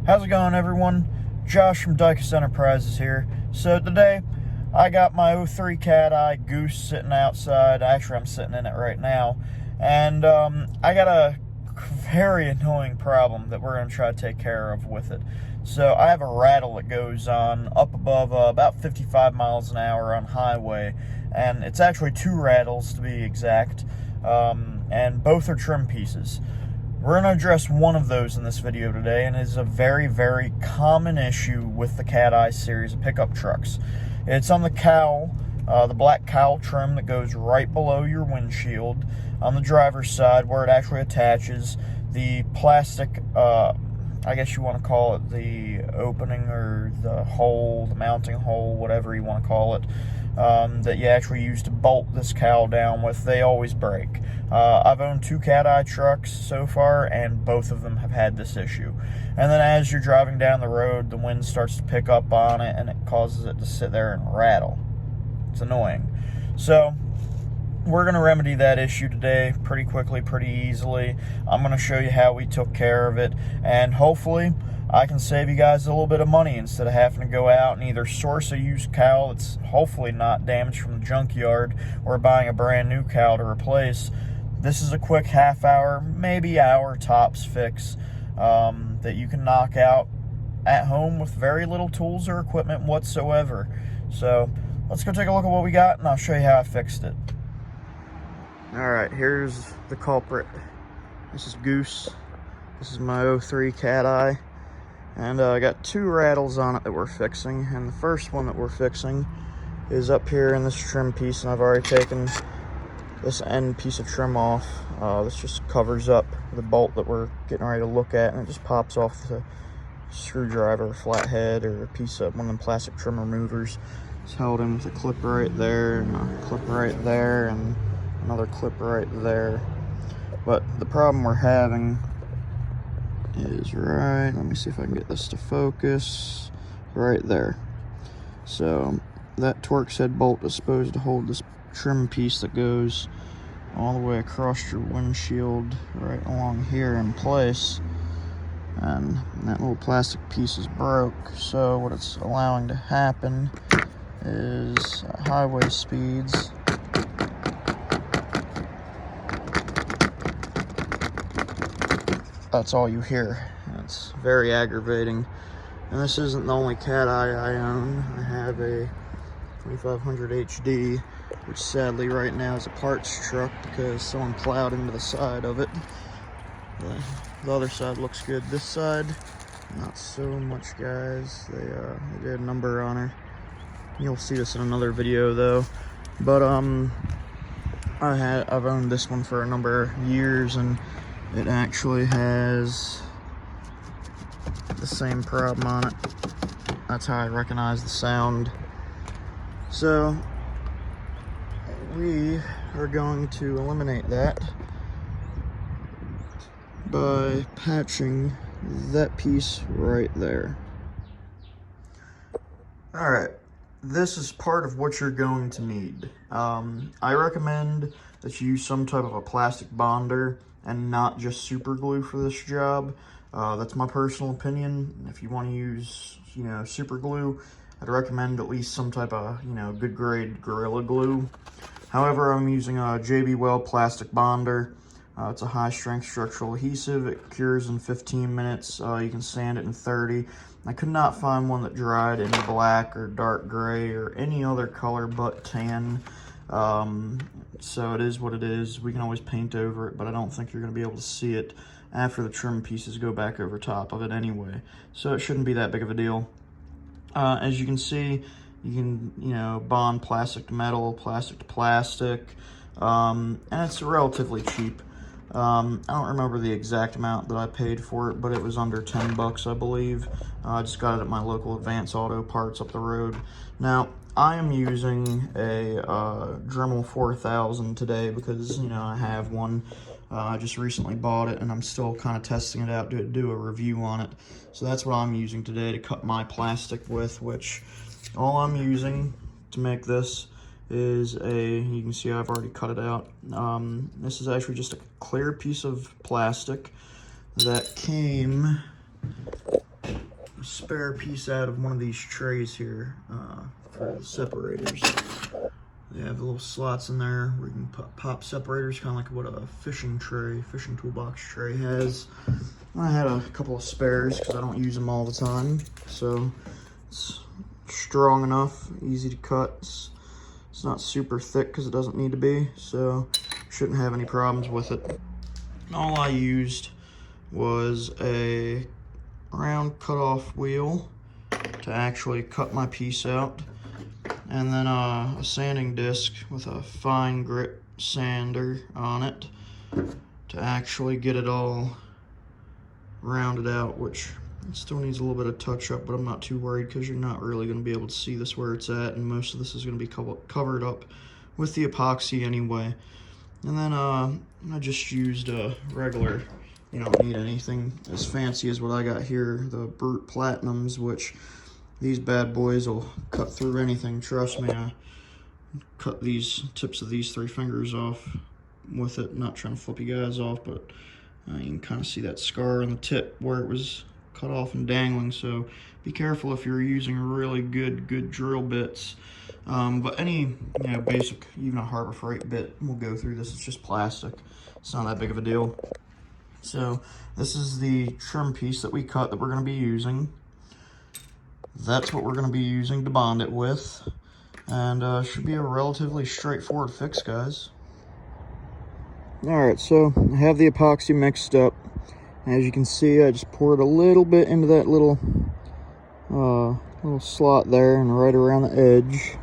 How's it going, everyone? Josh from Dicus Enterprises here. So today I got my 03 Cateye Goose sitting outside. Actually, I'm sitting in it right now, and I got a very annoying problem that we're going to try to take care of with it. So I have a rattle that goes on up above about 55 miles an hour on highway, and it's actually two rattles to be exact, and both are trim pieces. We're going to address one of those in this video today, and it's a very, very common issue with the Cateye series of pickup trucks. It's on the Cowl, the black Cowl trim that goes right below your windshield on the driver's side where it actually attaches the plastic, I guess you want to call it the opening or the hole, the mounting hole, whatever you want to call it, that you actually use to bolt this cowl down with. They always break. I've owned two Cateye trucks so far, and both of them have had this issue. And then as you're driving down the road, the wind starts to pick up on it, and it causes it to sit there and rattle. It's annoying. So we're going to remedy that issue today pretty quickly, pretty easily. I'm going to show you how we took care of it, and hopefully I can save you guys a little bit of money instead of having to go out and either source a used cowl that's hopefully not damaged from the junkyard or buying a brand new cowl to replace. This is a quick half-hour, maybe hour tops fix that you can knock out at home with very little tools or equipment whatsoever. So let's go take a look at what we got, and I'll show you how I fixed it. Alright, here's the culprit. This is Goose. This is my 03 Cateye. And I got two rattles on it that we're fixing. And the first one that we're fixing is up here in this trim piece, and I've already taken this end piece of trim off. This just covers up the bolt that we're getting ready to look at, and it just pops off the screwdriver, flathead, or a piece of one of them plastic trim removers. It's held in with a clip right there, and a clip right there, and another clip right there. But the problem we're having is let me see if I can get this to focus, right there. So that Torx head bolt is supposed to hold this trim piece that goes all the way across your windshield right along here in place, and that little plastic piece is broke. So what it's allowing to happen is highway speeds that's all you hear. It's very aggravating. And this isn't the only Cateye I own. I have a 2500 HD, which sadly right now is a parts truck because someone plowed into the side of it. The other side looks good. This side, not so much, guys. They did a number on her. You'll see this in another video though. But I've owned this one for a number of years, and it actually has the same problem on it. That's how I recognize the sound. So we are going to eliminate that by patching that piece right there. Alright, this is part of what you're going to need. I recommend that you use some type of a plastic bonder and not just super glue for this job. That's my personal opinion. If you want to use, super glue, I'd recommend at least some type of, good grade Gorilla Glue. However, I'm using a JB Weld plastic bonder. It's a high strength structural adhesive. It cures in 15 minutes. You can sand it in 30. I could not find one that dried in black or dark gray or any other color but tan. So it is what it is. We can always paint over it, but I don't think you're going to be able to see it after the trim pieces go back over top of it anyway. So it shouldn't be that big of a deal. As you can see, you can, bond plastic to metal, plastic to plastic, and it's relatively cheap. I don't remember the exact amount that I paid for it, but it was under 10 bucks, I believe. I just got it at my local Advance Auto Parts up the road. Now, I am using a Dremel 4000 today because, I have one. I just recently bought it, and I'm still kind of testing it out to do a review on it. So that's what I'm using today to cut my plastic with, which all I'm using to make this is you can see I've already cut it out. This is actually just a clear piece of plastic that came a spare piece out of one of these trays here for the separators. They have the little slots in there where you can pop separators, kind of like what a fishing toolbox tray has. I had a couple of spares because I don't use them all the time. So it's strong enough, easy to cut. It's not super thick because it doesn't need to be, so shouldn't have any problems with it. All I used was a round cut-off wheel to actually cut my piece out, and then a sanding disc with a fine grit sander on it to actually get it all rounded out, which it still needs a little bit of touch up, but I'm not too worried because you're not really going to be able to see this where it's at, and most of this is going to be covered up with the epoxy anyway. And then I just used a regular, you don't need anything as fancy as what I got here, the Brute Platinums, which these bad boys will cut through anything. Trust me, I cut these tips of these 3 fingers off with it. Not trying to flip you guys off, but you can kind of see that scar on the tip where it was cut off and dangling, so be careful if you're using really good drill bits. But any basic, even a Harbor Freight bit will go through this. It's just plastic. It's not that big of a deal. So this is the trim piece that we cut that we're going to be using. That's what we're going to be using to bond it with, and should be a relatively straightforward fix, guys. Alright, so I have the epoxy mixed up. As you can see, I just poured a little bit into that little slot there and right around the edge.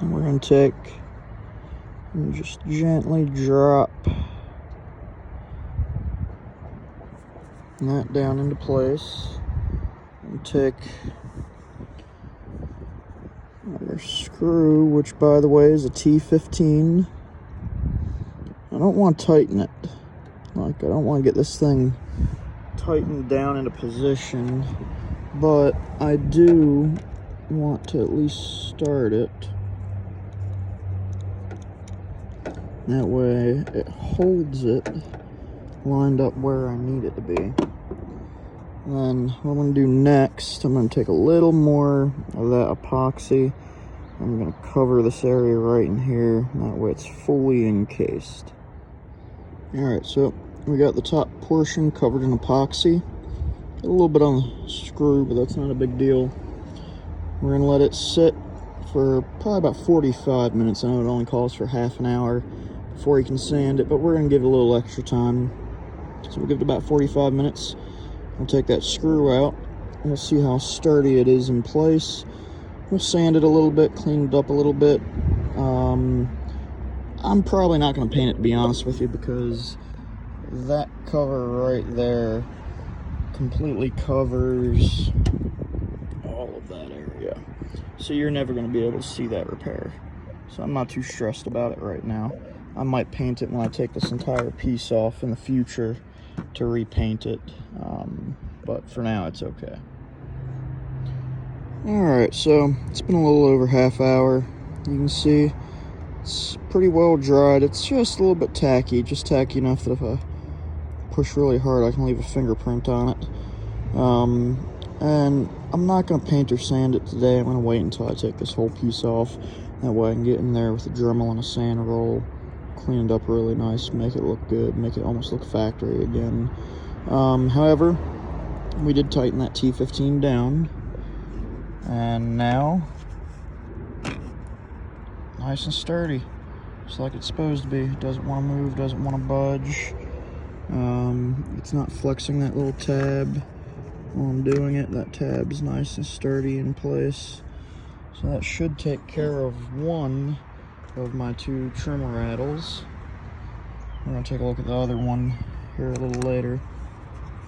And we're going to take and just gently drop that down into place. And take our screw, which by the way is a T15. I don't want to tighten it. Like, I don't want to get this thing tightened down into position, but I do want to at least start it. That way it holds it lined up where I need it to be. Then what I'm going to do next, I'm going to take a little more of that epoxy. I'm going to cover this area right in here. That way it's fully encased. Alright, so we got the top portion covered in epoxy. Got a little bit on the screw, but that's not a big deal. We're going to let it sit for probably about 45 minutes. I know it only calls for half an hour before you can sand it, but we're going to give it a little extra time. So we'll give it about 45 minutes. We'll take that screw out. We'll see how sturdy it is in place. We'll sand it a little bit, clean it up a little bit. I'm probably not going to paint it, to be honest with you, because that cover right there completely covers all of that area. So you're never going to be able to see that repair. So I'm not too stressed about it right now. I might paint it when I take this entire piece off in the future to repaint it. But for now, it's okay. Alright, so it's been a little over half hour. You can see it's pretty well dried. It's just a little bit tacky, just tacky enough that if I push really hard, I can leave a fingerprint on it. And I'm not going to paint or sand it today. I'm going to wait until I take this whole piece off. That way I can get in there with a Dremel and a sand roll, clean it up really nice, make it look good, make it almost look factory again. However, we did tighten that T15 down, and now nice and sturdy, just like it's supposed to be. It doesn't want to move, doesn't want to budge. It's not flexing that little tab while I'm doing it. That tab's nice and sturdy in place. So that should take care of one of my 2 trim rattles. We're going to take a look at the other one here a little later.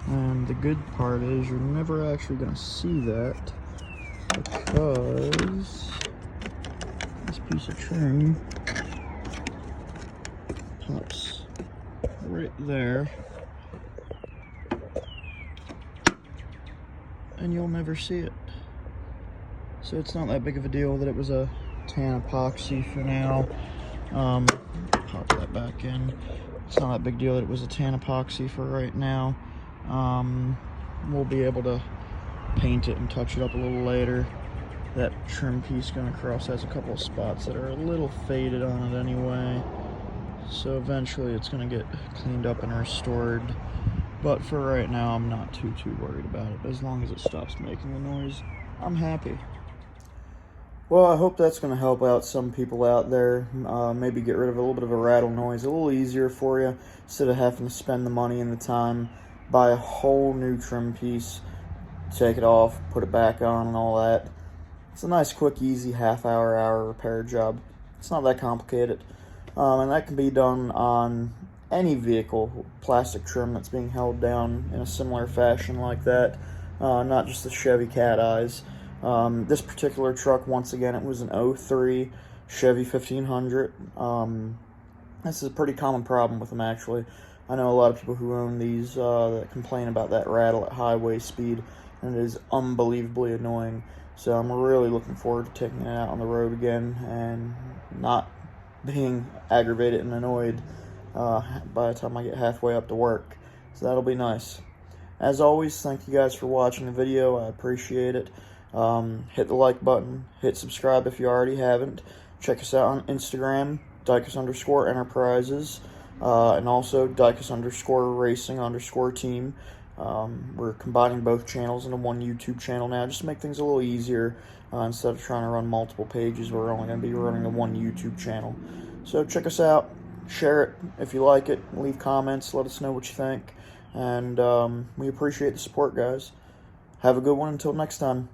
And the good part is you're never actually going to see that, because this piece of trim pops right there, and you'll never see it. So it's not that big of a deal that it was a tan epoxy for now. Pop that back in. It's not that big deal that it was a tan epoxy for right now. We'll be able to paint it and touch it up a little later. That trim piece going across has a couple of spots that are a little faded on it anyway. So eventually it's going to get cleaned up and restored. But for right now, I'm not too worried about it. As long as it stops making the noise, I'm happy. Well, I hope that's going to help out some people out there. Maybe get rid of a little bit of a rattle noise, a little easier for you, instead of having to spend the money and the time, buy a whole new trim piece, take it off, put it back on and all that. It's a nice, quick, easy hour repair job. It's not that complicated. And that can be done on any vehicle, plastic trim that's being held down in a similar fashion like that. Not just the Chevy Cateyes. This particular truck, once again, it was an 03 Chevy 1500. This is a pretty common problem with them, actually. I know a lot of people who own these that complain about that rattle at highway speed, and it is unbelievably annoying. So I'm really looking forward to taking it out on the road again and not being aggravated and annoyed by the time I get halfway up to work. So that'll be nice. As always, thank you guys for watching the video. I appreciate it. Hit the like button. Hit subscribe if you already haven't. Check us out on Instagram, Dicus_Enterprises, and also Dicus_Racing_team. We're combining both channels into one YouTube channel now, just to make things a little easier. Instead of trying to run multiple pages, we're only going to be running the one YouTube channel. So check us out, share it if you like it, leave comments, let us know what you think, and we appreciate the support, guys. Have a good one until next time.